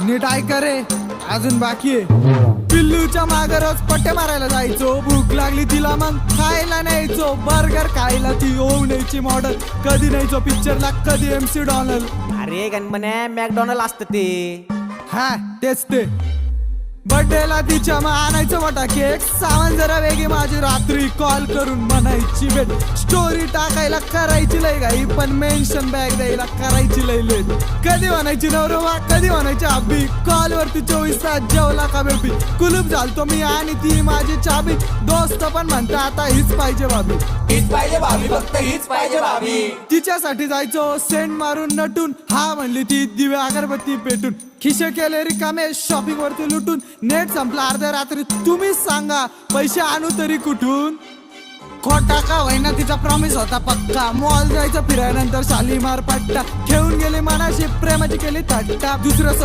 नीट ऐका रे, अजून बाकी आहे. पिल्लूच्या मागे रोज पट्टे मारायला जायचो, भूक लागली तिला मग खायला न्यायचो. बर्गर खायला ती होऊ न्यायची मॉडल, कधी न्यायचो पिक्चरला, कधी MC डॉनल. अरे गणपण्या मॅकडॉनल्ड असतं ते. हा तेच ते. बर्थडेला तिच्या मग आणायचं मोठा केक, सामान जरा वेगळी माझी, रात्री कॉल करून म्हणायची भेट. स्टोरी टाकायला करायची लय घाई, पण मेन्शन बॅग द्यायला करायची लय लेट. कधी म्हणायची नवरोबा, कधी म्हणायची अब्बी, कॉल वरती 24 तास जेवला का बेबी. कुलूप झालतो मी आणि ती माझी चाबी, दोस्त पण म्हणता आता हीच पाहिजे भाभी. हीच पाहिजे भाभी, फक्त हीच पाहिजे भाभी. तिच्यासाठी जायचो सेंट मारून नटून, हा म्हणली ती दिवे अगरबत्ती पेटून. खिशे केले रिकामे शॉपिंग वरती लुटून, नेट संपला अर्ध्या रात्री, तुम्हीच सांगा पैसे आणू तरी कुठून. खोटा का होईना तिचा प्रॉमिस होता पक्का, मॉल जायचं फिरायनंतर शालीमार पट्टा. ठेवून गेली मनाशी प्रेमाची केली थट्टा. दुसरं